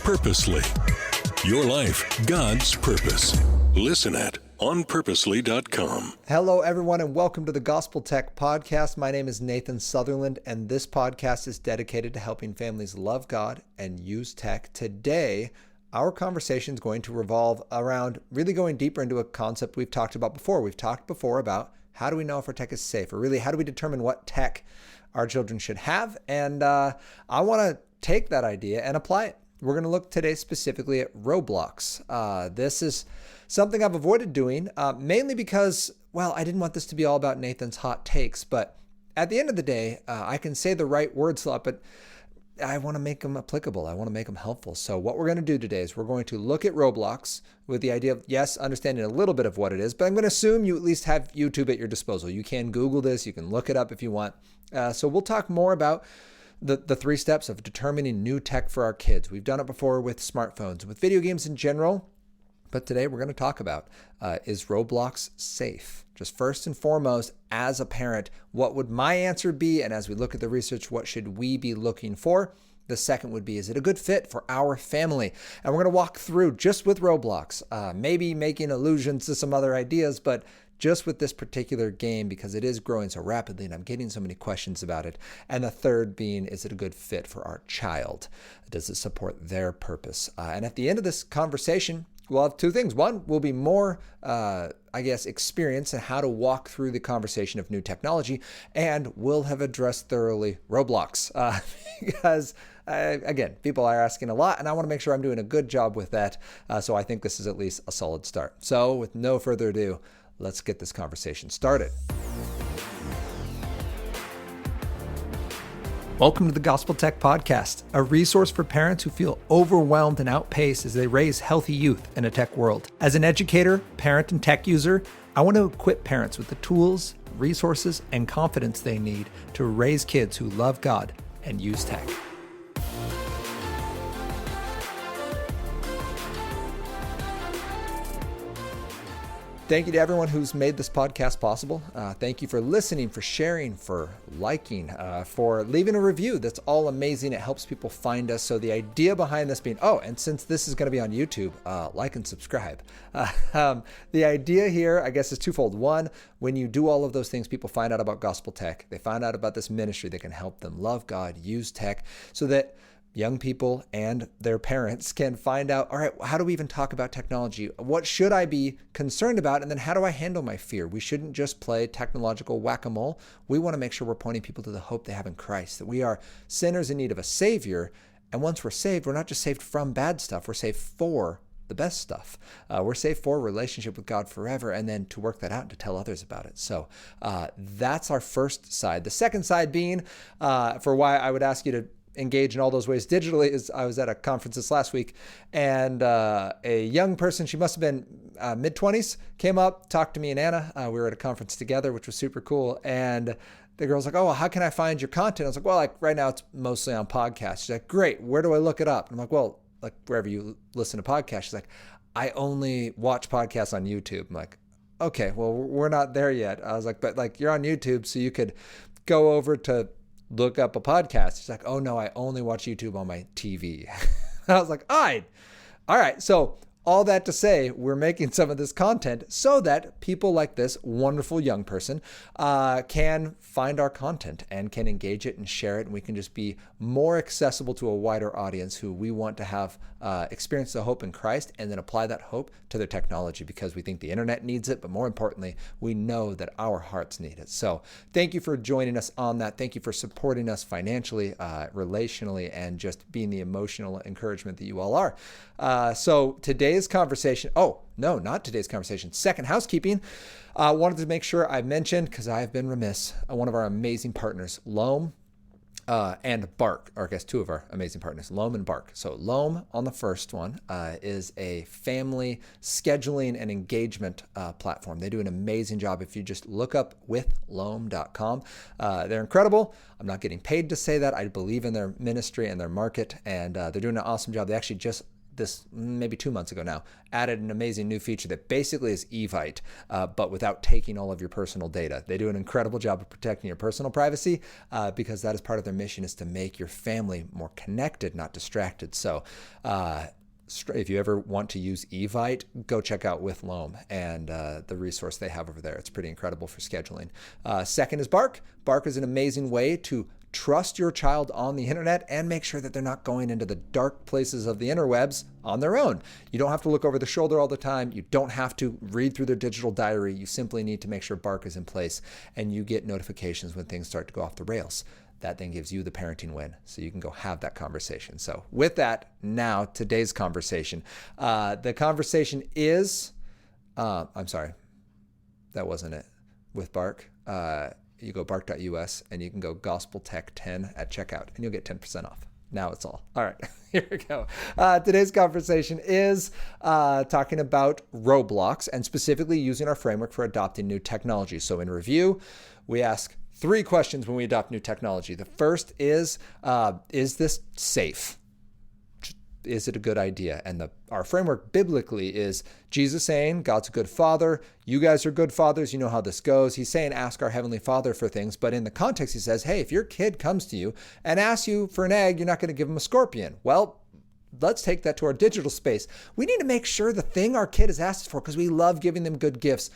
Purposely. Your life, God's purpose. Listen at onpurposely.com. Hello, everyone, and welcome to the Gospel Tech Podcast. My name is Nathan Sutherland, and this podcast is dedicated to helping families love God and use tech. Today, our conversation is going to revolve around really going deeper into a concept we've talked about before. We've talked before about how do we know if our tech is safe, or really how do we determine what tech our children should have? And I want to take that idea and apply it. We're going to look today specifically at Roblox. This is something I've avoided doing, mainly because, well, I didn't want this to be all about Nathan's hot takes. But at the end of the day, I can say the right words a lot, but I want to make them applicable. I want to make them helpful. So what we're going to do today is we're going to look at Roblox with the idea of, yes, understanding a little bit of what it is, but I'm going to assume you at least have YouTube at your disposal. You can Google this. You can look it up if you want. So we'll talk more about the three steps of determining new tech for our kids. We've done it before with smartphones, with video games in general, but today we're going to talk about, is Roblox safe? Just first and foremost, as a parent, what would my answer be? And as we look at the research, what should we be looking for? The second would be, is it a good fit for our family? And we're going to walk through just with Roblox, maybe making allusions to some other ideas, but just with this particular game, because it is growing so rapidly and I'm getting so many questions about it. And the third being, is it a good fit for our child? Does it support their purpose? And at the end of this conversation, we'll have two things. One will be more, experience in how to walk through the conversation of new technology, and we'll have addressed thoroughly Roblox because again, people are asking a lot, and I want to make sure I'm doing a good job with that. So I think this is at least a solid start. So with no further ado, let's get this conversation started. Welcome to the Gospel Tech Podcast, a resource for parents who feel overwhelmed and outpaced as they raise healthy youth in a tech world. As an educator, parent, and tech user, I want to equip parents with the tools, resources, and confidence they need to raise kids who love God and use tech. Thank you to everyone who's made this podcast possible. Thank you for listening, for sharing, for liking, for leaving a review. That's all amazing. It helps people find us. So the idea behind this being, and since this is going to be on YouTube, like and subscribe. The idea here, I guess, is twofold. One, when you do all of those things, people find out about Gospel Tech. They find out about this ministry that can help them love God, use tech, so that young people and their parents can find out, all right, how do we even talk about technology? What should I be concerned about? And then how do I handle my fear? We shouldn't just play technological whack-a-mole. We want to make sure we're pointing people to the hope they have in Christ, that we are sinners in need of a Savior. And once we're saved, we're not just saved from bad stuff. We're saved for the best stuff. We're saved for a relationship with God forever, and then to work that out and to tell others about it. So that's our first side. The second side being, for why I would ask you to engage in all those ways digitally, is I was at a conference this last week, and a young person, she must have been mid-20s, came up, talked to me and Anna. We were at a conference together, which was super cool. And the girl's like, well, how can I find your content? I was like, well, right now it's mostly on podcasts. She's like, great. Where do I look it up? And I'm like, well, wherever you listen to podcasts. She's like, I only watch podcasts on YouTube. I'm like, okay, well, we're not there yet. I was like, but you're on YouTube, so you could go over to look up a podcast. She's like, oh no, I only watch YouTube on my TV. I was like, all right. So all that to say, we're making some of this content so that people like this wonderful young person can find our content and can engage it and share it. And we can just be more accessible to a wider audience who we want to have experience the hope in Christ and then apply that hope to their technology, because we think the internet needs it. But more importantly, we know that our hearts need it. So thank you for joining us on that. Thank you for supporting us financially, relationally, and just being the emotional encouragement that you all are. So today's conversation, not today's conversation, second housekeeping. Wanted to make sure I mentioned, because I have been remiss, one of our amazing partners, Loam and Bark, or I guess two of our amazing partners, Loam and Bark. So Loam, on the first one, is a family scheduling and engagement platform. They do an amazing job. If you just look up withloam.com, they're incredible. I'm not getting paid to say that. I believe in their ministry and their market, and they're doing an awesome job. They actually just this maybe 2 months ago now, added an amazing new feature that basically is Evite, but without taking all of your personal data. They do an incredible job of protecting your personal privacy because that is part of their mission, is to make your family more connected, not distracted. So if you ever want to use Evite, go check out With Loam and the resource they have over there. It's pretty incredible for scheduling. Second is Bark. Bark is an amazing way to trust your child on the internet and make sure that they're not going into the dark places of the interwebs on their own. You don't have to look over the shoulder all the time. You don't have to read through their digital diary. You simply need to make sure Bark is in place and you get notifications when things start to go off the rails. That then gives you the parenting win, so you can go have that conversation. So with that, now today's conversation. The conversation is, I'm sorry, that wasn't it. With Bark, you go bark.us and you can go Gospel Tech 10 at checkout and you'll get 10% off. Now it's all right. Here we go. Today's conversation is talking about Roblox and specifically using our framework for adopting new technology. So in review, we ask 3 questions when we adopt new technology. The first is this safe? Is it a good idea? And our framework biblically is Jesus saying, God's a good father. You guys are good fathers. You know how this goes. He's saying, ask our heavenly father for things. But in the context, he says, hey, if your kid comes to you and asks you for an egg, you're not going to give him a scorpion. Well, let's take that to our digital space. We need to make sure the thing our kid is asked for, because we love giving them good gifts,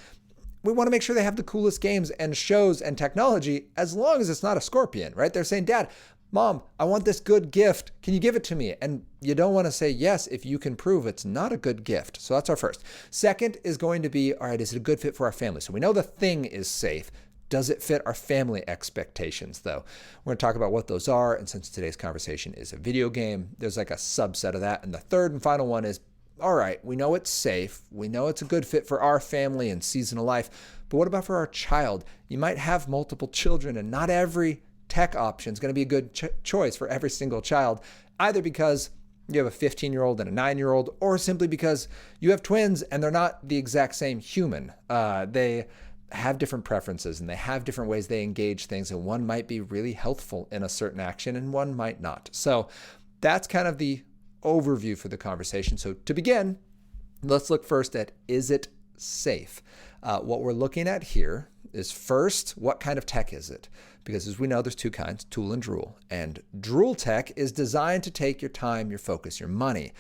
we want to make sure they have the coolest games and shows and technology, as long as it's not a scorpion, right? They're saying, Dad, Mom, I want this good gift. Can you give it to me? And you don't want to say yes if you can prove it's not a good gift. So that's our first. Second is going to be, all right, is it a good fit for our family? So we know the thing is safe. Does it fit our family expectations, though? We're going to talk about what those are. And since today's conversation is a video game, there's like a subset of that. And the third and final one is, all right, we know it's safe. We know it's a good fit for our family and season of life. But what about for our child? You might have multiple children, and not every tech option is going to be a good choice for every single child, either because you have a 15-year-old and a 9-year-old, or simply because you have twins and they're not the exact same human. They have different preferences and they have different ways they engage things, and one might be really healthful in a certain action and one might not. So that's kind of the overview for the conversation. So to begin, let's look first at, is it safe? What we're looking at here is, first, what kind of tech is it? Because as we know, there's 2 kinds, tool and drool. And drool tech is designed to take your time, your focus, your money.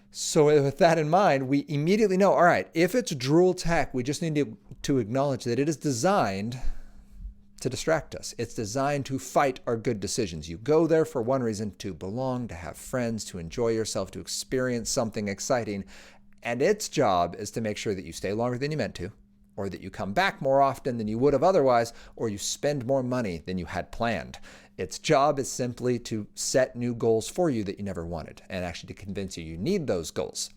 So with that in mind, we immediately know, all right, if it's drool tech, we just need to acknowledge that it is designed to distract us. It's designed to fight our good decisions. You go there for one reason, to belong, to have friends, to enjoy yourself, to experience something exciting. And its job is to make sure that you stay longer than you meant to, or that you come back more often than you would have otherwise, or you spend more money than you had planned. Its job is simply to set new goals for you that you never wanted, and actually to convince you need those goals.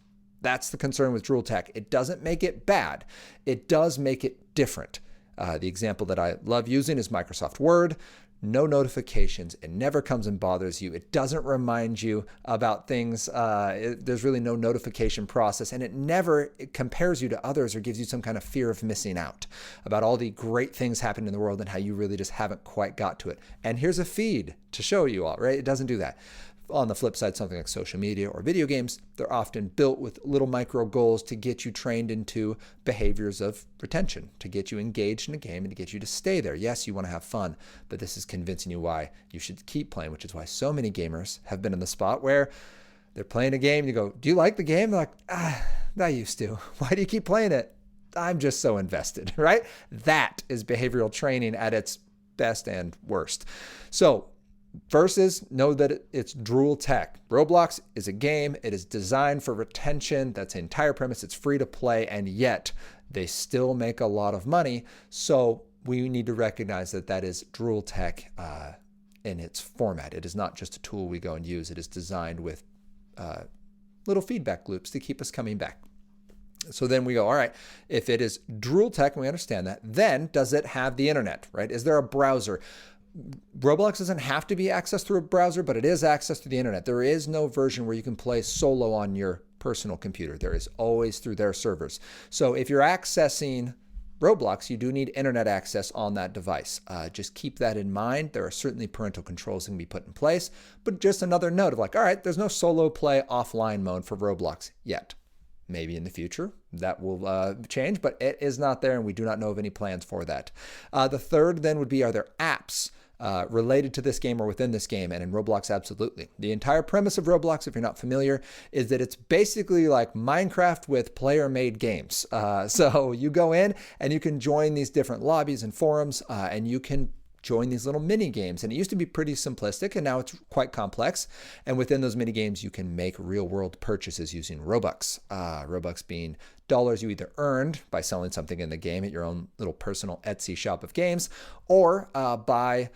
That's the concern with drool tech. It doesn't make it bad. It does make it different. The example that I love using is Microsoft Word. No notifications. It never comes and bothers you. It doesn't remind you about things. There's really no notification process, and it compares you to others or gives you some kind of fear of missing out about all the great things happening in the world and how you really just haven't quite got to it. And here's a feed to show you all, right? It doesn't do that. On the flip side, something like social media or video games, they're often built with little micro goals to get you trained into behaviors of retention, to get you engaged in a game and to get you to stay there. Yes, you want to have fun, but this is convincing you why you should keep playing, which is why so many gamers have been in the spot where they're playing a game and you go, do you like the game? They're like, I used to. Why do you keep playing it? I'm just so invested, right? That is behavioral training at its best and worst. So first is, know that it's drool tech. Roblox is a game. It is designed for retention. That's the entire premise. It's free to play, and yet they still make a lot of money. So we need to recognize that that is drool tech in its format. It is not just a tool we go and use. It is designed with little feedback loops to keep us coming back. So then we go, all right, if it is drool tech, and we understand that, then does it have the internet, right? Is there a browser? Roblox doesn't have to be accessed through a browser, but it is accessed through the internet. There is no version where you can play solo on your personal computer. There is always through their servers. So if you're accessing Roblox, you do need internet access on that device. Just keep that in mind. There are certainly parental controls that can be put in place, but just another note of like, all right, there's no solo play offline mode for Roblox yet. Maybe in the future that will change, but it is not there, and we do not know of any plans for that. The third then would be, are there apps related to this game or within this game? And in Roblox, absolutely. The entire premise of Roblox, if you're not familiar, is that it's basically like Minecraft with player-made games. So you go in and you can join these different lobbies and forums, and you can join these little mini games. And it used to be pretty simplistic, and now it's quite complex. And within those mini games, you can make real world purchases using Robux. Robux being dollars you either earned by selling something in the game at your own little personal Etsy shop of games, or by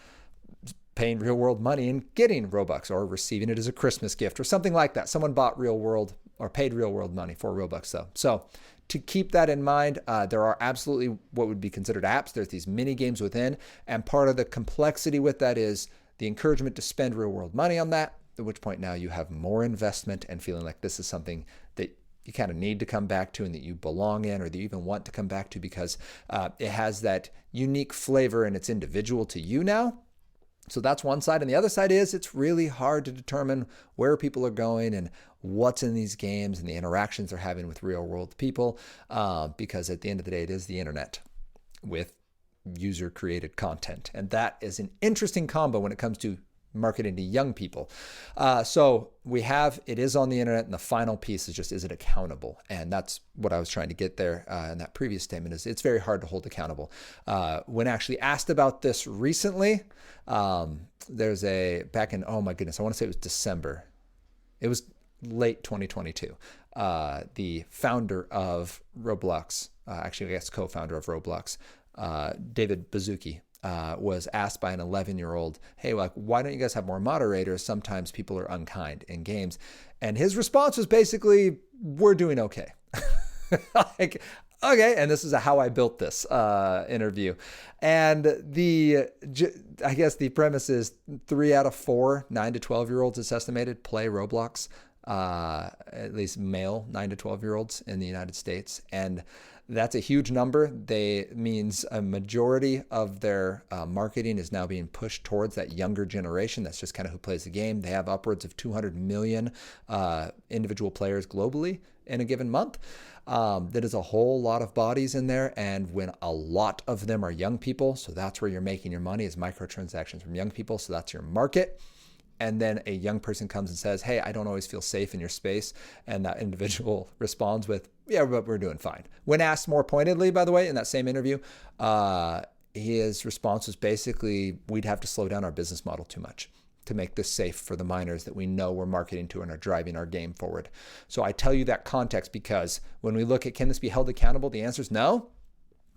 paying real world money and getting Robux, or receiving it as a Christmas gift or something like that. Someone bought real world or paid real world money for Robux though. So to keep that in mind, there are absolutely what would be considered apps. There's these mini games within, and part of the complexity with that is the encouragement to spend real world money on that, at which point now you have more investment and feeling like this is something that you kind of need to come back to and that you belong in, or that you even want to come back to because it has that unique flavor and it's individual to you now. So that's one side. And the other side is it's really hard to determine where people are going and what's in these games and the interactions they're having with real world people, because at the end of the day, it is the internet with user created content. And that is an interesting combo when it comes to marketing to young people. So we have, it is on the internet, and the final piece is just, is it accountable? And that's what I was trying to get there in that previous statement, is it's very hard to hold accountable. When actually asked about this recently, there's back in, oh my goodness, I want to say it was December. It was late 2022. The founder of Roblox, actually I guess co-founder of Roblox, David Baszucki, was asked by an 11-year-old, hey, like, why don't you guys have more moderators? Sometimes people are unkind in games. And his response was basically, we're doing okay. Like, okay. And this is a how I built this interview. And I guess the premise is 3 out of 4 9 to 12-year-olds, it's estimated, play Roblox, at least male 9 to 12-year-olds in the United States. And that's a huge number. Means a majority of their marketing is now being pushed towards that younger generation. That's just kind of who plays the game. They have upwards of 200 million individual players globally in a given month. That is a whole lot of bodies in there. And when a lot of them are young people, so that's where you're making your money, is microtransactions from young people. So that's your market. And then a young person comes and says, hey, I don't always feel safe in your space. And that individual responds with, yeah, but we're doing fine. When asked more pointedly, by the way, in that same interview, his response was basically, we'd have to slow down our business model too much to make this safe for the minors that we know we're marketing to and are driving our game forward. So I tell you that context because when we look at, can this be held accountable? The answer is no.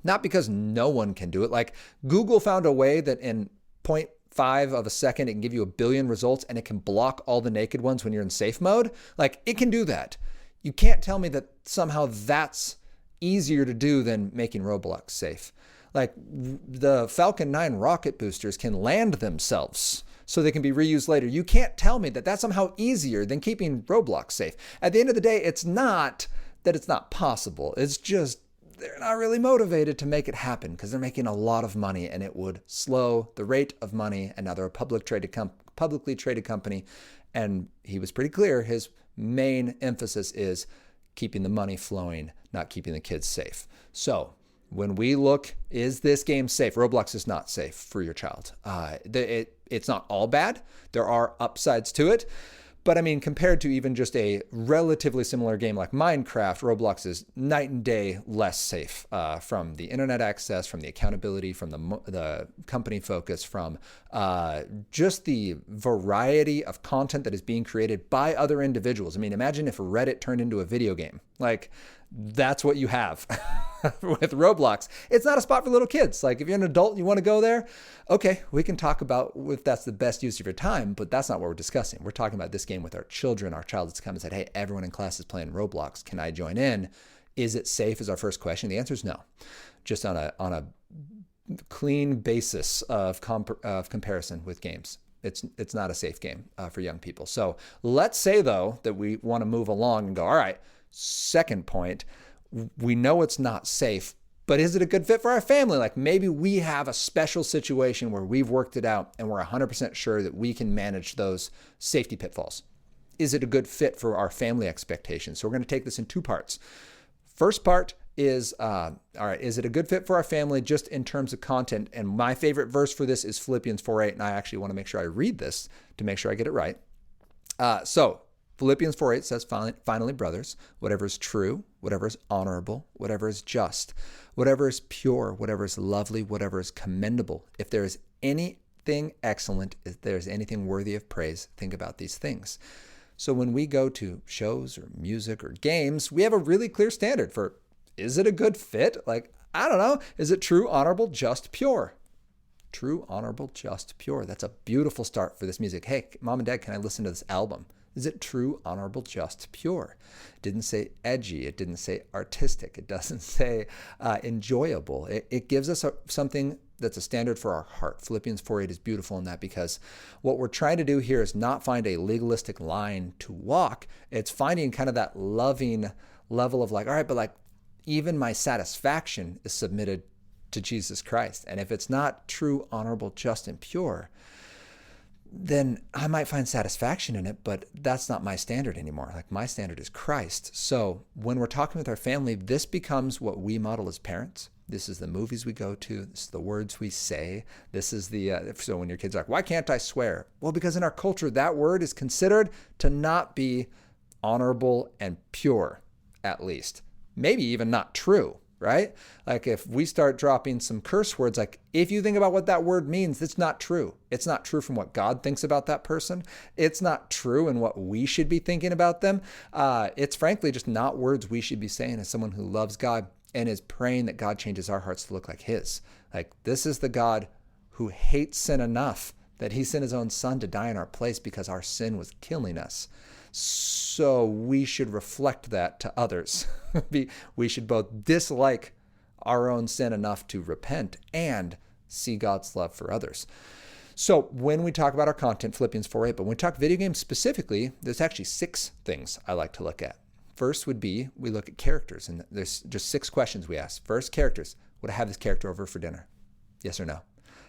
Not because no one can do it. Like Google found a way that in 0.5 of a second, it can give you 1 billion results, and it can block all the naked ones when you're in safe mode. Like, it can do that. You can't tell me that somehow that's easier to do than making Roblox safe. Like, the Falcon 9 rocket boosters can land themselves so they can be reused later. You can't tell me that that's somehow easier than keeping Roblox safe. At the end of the day, it's not that it's not possible. It's just they're not really motivated to make it happen because they're making a lot of money, and it would slow the rate of money. And now they're a publicly traded company. And he was pretty clear. His main emphasis is keeping the money flowing, not keeping the kids safe. So when we look, is this game safe? Roblox is not safe for your child. It's not all bad. There are upsides to it. But I mean, compared to even just a relatively similar game like Minecraft, Roblox is night and day less safe from the internet access, from the accountability, from the company focus, from just the variety of content that is being created by other individuals. I mean, imagine if Reddit turned into a video game. Like, that's what you have with Roblox. It's not a spot for little kids. Like, if you're an adult and you want to go there, okay, we can talk about if that's the best use of your time, but that's not what we're discussing. We're talking about this game with our children. Our child has come and said, hey, everyone in class is playing Roblox. Can I join in? Is it safe is our first question. The answer is no. Just on a clean basis of comparison with games. It's not a safe game for young people. So let's say, though, that we want to move along and go, all right, second point, we know it's not safe, But is it a good fit for our family? Like maybe we have a special situation where we've worked it out and we're 100% sure that we can manage those safety pitfalls. Is it a good fit for our family expectations? So we're going to take this in two parts. First part is, all right, is it a good fit for our family just in terms of content? And my favorite verse for this is Philippians 4:8, and I actually want to make sure I read this to make sure I get it right. So Philippians 4:8 says, finally, brothers, whatever is true, whatever is honorable, whatever is just, whatever is pure, whatever is lovely, whatever is commendable, if there is anything excellent, if there is anything worthy of praise, think about these things. So when we go to shows or music or games, we have a really clear standard for, is it a good fit? Like, I don't know. Is it true, honorable, just, pure? True, honorable, just, pure. That's a beautiful start for this music. Hey, mom and dad, can I listen to this album? Is it true, honorable, just, pure? It didn't say edgy. It didn't say artistic. It doesn't say enjoyable. It gives us something that's a standard for our heart. Philippians 4:8 is beautiful in that, because what we're trying to do here is not find a legalistic line to walk. It's finding kind of that loving level of like, all right, but like even my satisfaction is submitted to Jesus Christ. And if it's not true, honorable, just, and pure, then I might find satisfaction in it, but that's not my standard anymore. Like my standard is Christ. So when we're talking with our family, this becomes what we model as parents. This is the movies we go to. This is the words we say. This is so when your kids are like, why can't I swear? Well, because in our culture, that word is considered to not be honorable and pure, at least. Maybe even not true, right? Like if we start dropping some curse words, like if you think about what that word means, it's not true. It's not true from what God thinks about that person. It's not true in what we should be thinking about them. It's frankly just not words we should be saying as someone who loves God and is praying that God changes our hearts to look like his. Like this is the God who hates sin enough that he sent his own son to die in our place because our sin was killing us. So we should reflect that to others. We should both dislike our own sin enough to repent and see God's love for others. So when we talk about our content, Philippians 4:8, but when we talk video games specifically, there's actually 6 things I like to look at. First would be, we look at characters, and there's just 6 questions we ask. First, characters. Would I have this character over for dinner? Yes or no?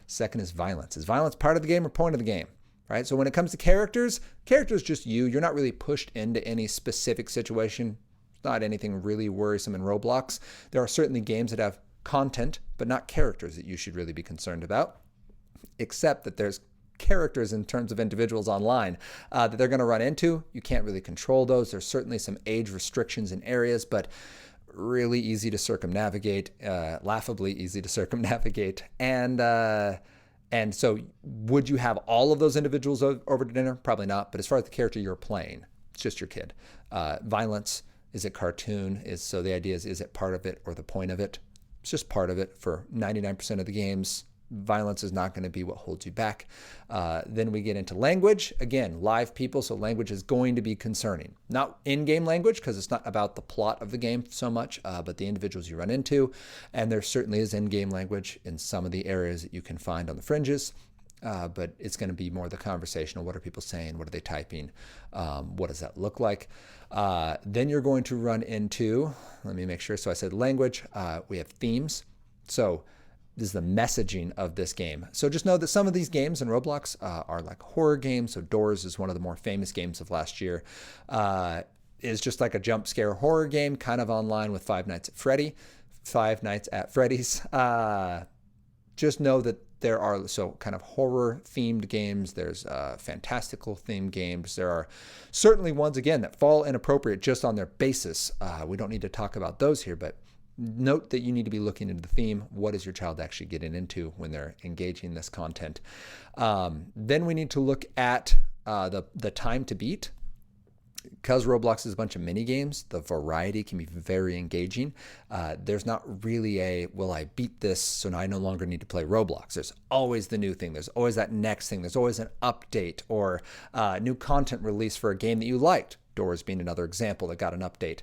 Second is violence. Is violence part of the game or point of the game? Right? So when it comes to characters just you. You're not really pushed into any specific situation. It's not anything really worrisome in Roblox. There are certainly games that have content, but not characters that you should really be concerned about, except that there's characters in terms of individuals online that they're going to run into. You can't really control those. There's certainly some age restrictions in areas, but really easy to circumnavigate, laughably easy to circumnavigate. And so would you have all of those individuals over to dinner? Probably not. But as far as the character you're playing, it's just your kid. Violence, is it cartoon? So the idea is it part of it or the point of it? It's just part of it for 99% of the games. Violence is not going to be what holds you back. Then we get into language. Again, live people, so language is going to be concerning. Not in-game language, because it's not about the plot of the game so much, but the individuals you run into. And there certainly is in-game language in some of the areas that you can find on the fringes. But it's going to be more the conversational. What are people saying? What are they typing? What does that look like? Then you're going to run into, let me make sure. So I said language. We have themes. So this is the messaging of this game. So just know that some of these games in Roblox are like horror games. So Doors is one of the more famous games of last year. Is just like a jump scare horror game, kind of online with Five Nights at Freddy's. Just know that there are kind of horror themed games. There's fantastical themed games. There are certainly ones, again, that fall inappropriate just on their basis. We don't need to talk about those here, but note that you need to be looking into the theme. What is your child actually getting into when they're engaging this content? Then we need to look at the time to beat. Because Roblox is a bunch of mini games, the variety can be very engaging. There's not really will I beat this so now I no longer need to play Roblox? There's always the new thing. There's always that next thing. There's always an update or new content release for a game that you liked. Doors being another example that got an update.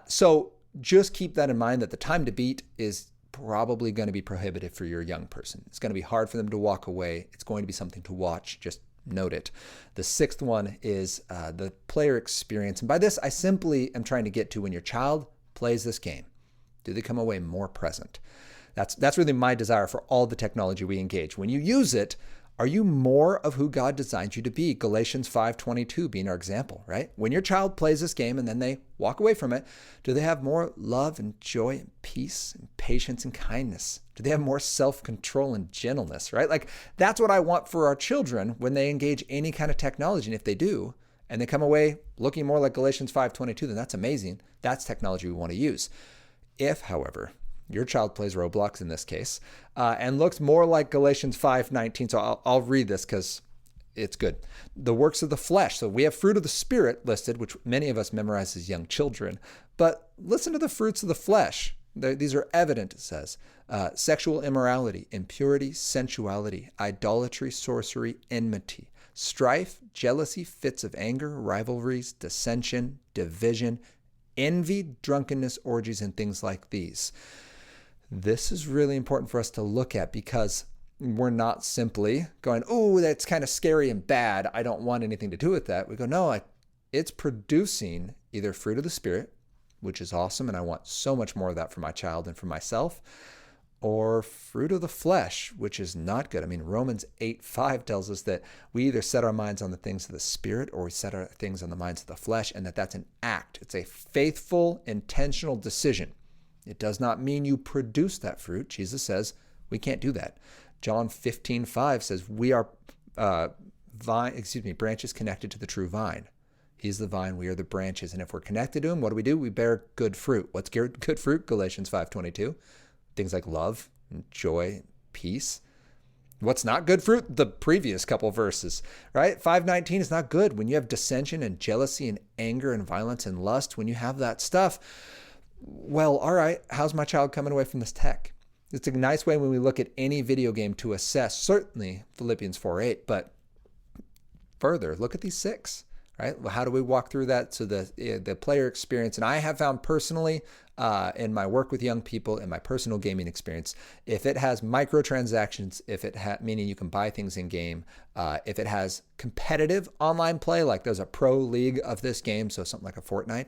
So just keep that in mind, that the time to beat is probably going to be prohibitive for your young person. It's going to be hard for them to walk away. It's going to be something to watch. Just note it. The 6th one is the player experience. And by this, I simply am trying to get to when your child plays this game. Do they come away more present? That's really my desire for all the technology we engage. When you use it, are you more of who God designed you to be? Galatians 5:22 being our example, right? When your child plays this game and then they walk away from it, do they have more love and joy and peace and patience and kindness? Do they have more self-control and gentleness, right? Like, that's what I want for our children when they engage any kind of technology. And if they do, and they come away looking more like Galatians 5:22, then that's amazing. That's technology we want to use. If, however, your child plays Roblox in this case, and looks more like Galatians 5:19. So I'll read this because it's good. The works of the flesh. So we have fruit of the Spirit listed, which many of us memorize as young children. But listen to the fruits of the flesh. These are evident, it says. Sexual immorality, impurity, sensuality, idolatry, sorcery, enmity, strife, jealousy, fits of anger, rivalries, dissension, division, envy, drunkenness, orgies, and things like these. This is really important for us to look at because we're not simply going, oh, that's kind of scary and bad. I don't want anything to do with that. We go, no, it's producing either fruit of the Spirit, which is awesome, and I want so much more of that for my child and for myself, or fruit of the flesh, which is not good. I mean, Romans 8:5 tells us that we either set our minds on the things of the Spirit or we set our things on the minds of the flesh, and that's an act. It's a faithful, intentional decision. It does not mean you produce that fruit. Jesus says we can't do that. John 15:5 says we are branches connected to the true vine. He's the vine, we are the branches. And if we're connected to him, what do? We bear good fruit. What's good fruit? Galatians 5:22. Things like love and joy, peace. What's not good fruit? The previous couple verses, right? 5:19 is not good. When you have dissension and jealousy and anger and violence and lust, when you have that stuff, well, all right, how's my child coming away from this tech? It's a nice way when we look at any video game to assess, certainly Philippians 4:8, but further, look at these 6, right? Well, how do we walk through that? So the player experience, and I have found personally in my work with young people, in my personal gaming experience, if it has microtransactions, meaning you can buy things in game, if it has competitive online play, like there's a pro league of this game, so something like a Fortnite,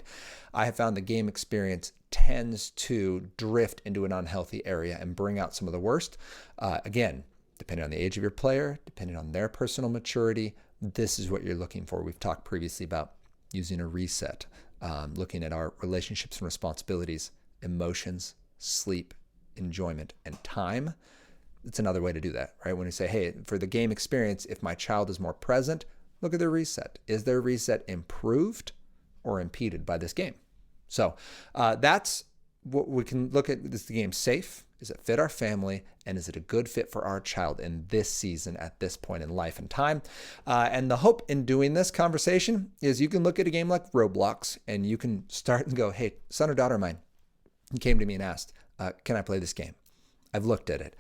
I have found the game experience tends to drift into an unhealthy area and bring out some of the worst. Again, depending on the age of your player, depending on their personal maturity, this is what you're looking for. We've talked previously about using a reset, looking at our relationships and responsibilities, emotions, sleep, enjoyment, and time. It's another way to do that, right? When you say, hey, for the game experience, if my child is more present, look at their reset. Is their reset improved or impeded by this game? So that's what we can look at. Is the game safe? Does it fit our family? And is it a good fit for our child in this season at this point in life and time? And the hope in doing this conversation is you can look at a game like Roblox and you can start and go, hey, son or daughter of mine, he came to me and asked, can I play this game? I've looked at it.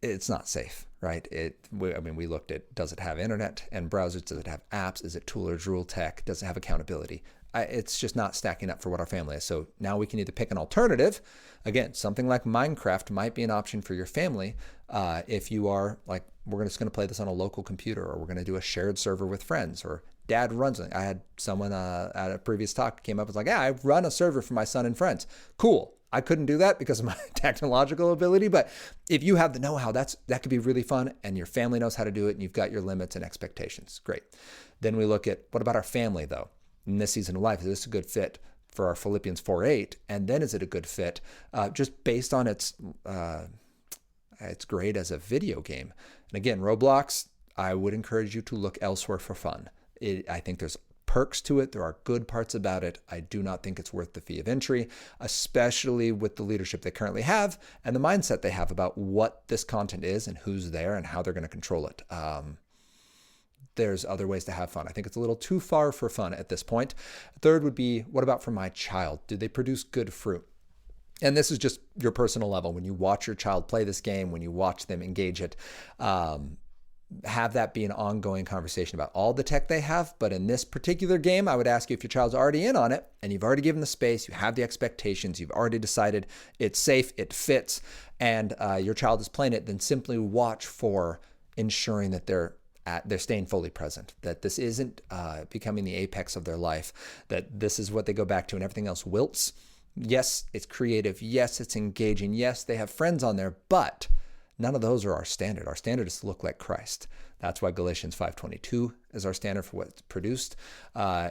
It's not safe, right? We looked at, does it have internet and browsers? Does it have apps? Is it tool or drool tech? Does it have accountability? It's just not stacking up for what our family is. So now we can either pick an alternative. Again, something like Minecraft might be an option for your family if you are like, we're just going to play this on a local computer, or we're going to do a shared server with friends, or dad runs it. I had someone at a previous talk came up and was like, yeah, I run a server for my son and friends. Cool. I couldn't do that because of my technological ability, but if you have the know-how, that could be really fun, and your family knows how to do it, and you've got your limits and expectations. Great. Then we look at, what about our family though? In this season of life, is this a good fit for our Philippians 4:8? And then is it a good fit just based on its grade as a video game? And again, Roblox, I would encourage you to look elsewhere for fun. I think there's perks to it. There are good parts about it. I do not think it's worth the fee of entry, especially with the leadership they currently have and the mindset they have about what this content is and who's there and how they're going to control it. There's other ways to have fun. I think it's a little too far for fun at this point. Third would be, what about for my child? Do they produce good fruit? And this is just your personal level. When you watch your child play this game, when you watch them engage it, have that be an ongoing conversation about all the tech they have. But in this particular game, I would ask you, if your child's already in on it and you've already given the space, you have the expectations, you've already decided it's safe, it fits, and your child is playing it, then simply watch for ensuring that they're staying fully present, that this isn't becoming the apex of their life, that this is what they go back to and everything else wilts. Yes, it's creative. Yes, it's engaging. Yes, they have friends on there, but none of those are our standard. Our standard is to look like Christ. That's why Galatians 5:22 is our standard for what's produced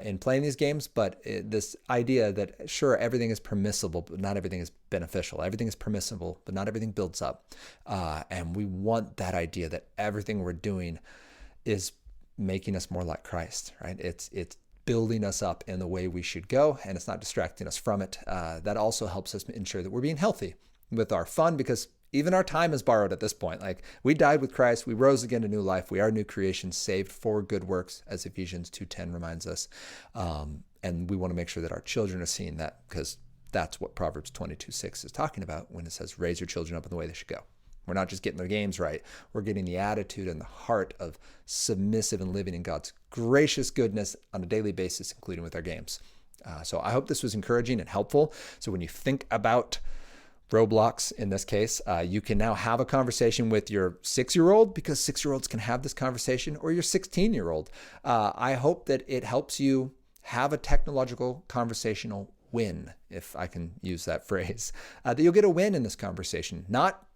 in playing these games. But this idea that, sure, everything is permissible, but not everything is beneficial. Everything is permissible, but not everything builds up. And we want that idea that everything we're doing is making us more like Christ, right? It's building us up in the way we should go, and it's not distracting us from it. That also helps us ensure that we're being healthy with our fun, because even our time is borrowed at this point. Like, we died with Christ, we rose again to new life, we are new creations, saved for good works, as Ephesians 2:10 reminds us. And we want to make sure that our children are seeing that, because that's what Proverbs 22:6 is talking about when it says, raise your children up in the way they should go. We're not just getting their games right, we're getting the attitude and the heart of submissive and living in God's gracious goodness on a daily basis, including with our games. So I hope this was encouraging and helpful. So when you think about Roblox in this case, you can now have a conversation with your 6-year-old, because 6-year-olds can have this conversation, or your 16-year-old. I hope that it helps you have a technological conversational win, if I can use that phrase, that you'll get a win in this conversation, not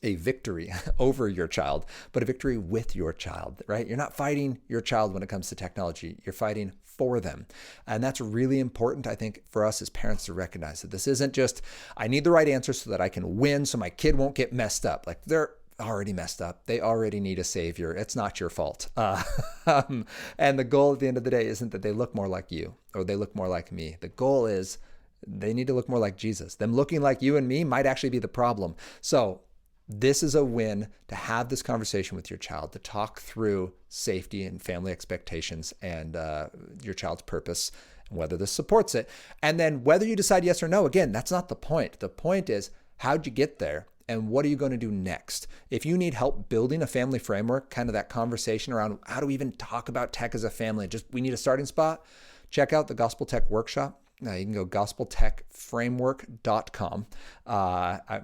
a victory over your child, but a victory with your child, right? You're not fighting your child when it comes to technology. You're fighting for them. And that's really important, I think, for us as parents to recognize that this isn't just, I need the right answer so that I can win so my kid won't get messed up. Like, they're already messed up. They already need a savior. It's not your fault. And the goal at the end of the day isn't that they look more like you or they look more like me. The goal is they need to look more like Jesus. Them looking like you and me might actually be the problem. So this is a win to have this conversation with your child, to talk through safety and family expectations and your child's purpose and whether this supports it. And then whether you decide yes or no, again, that's not the point. The point is, how'd you get there? And what are you going to do next? If you need help building a family framework, kind of that conversation around how do we even talk about tech as a family, just we need a starting spot, check out the Gospel Tech Workshop. You can go gospeltechframework.com. I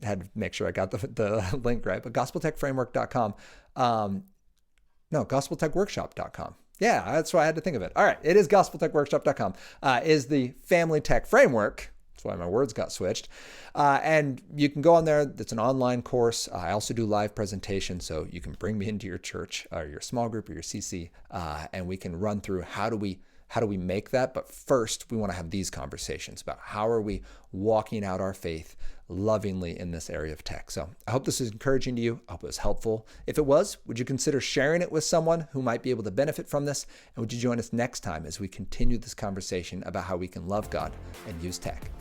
had to make sure I got the link right, but gospeltechframework.com. No, gospeltechworkshop.com. Yeah, that's why I had to think of it. All right, it is gospeltechworkshop.com, is the family tech framework. That's why my words got switched. And you can go on there. It's an online course. I also do live presentations, so you can bring me into your church or your small group or your CC, and we can run through how do we make that? But first, we want to have these conversations about how are we walking out our faith lovingly in this area of tech. So I hope this is encouraging to you. I hope it was helpful. If it was, would you consider sharing it with someone who might be able to benefit from this? And would you join us next time as we continue this conversation about how we can love God and use tech?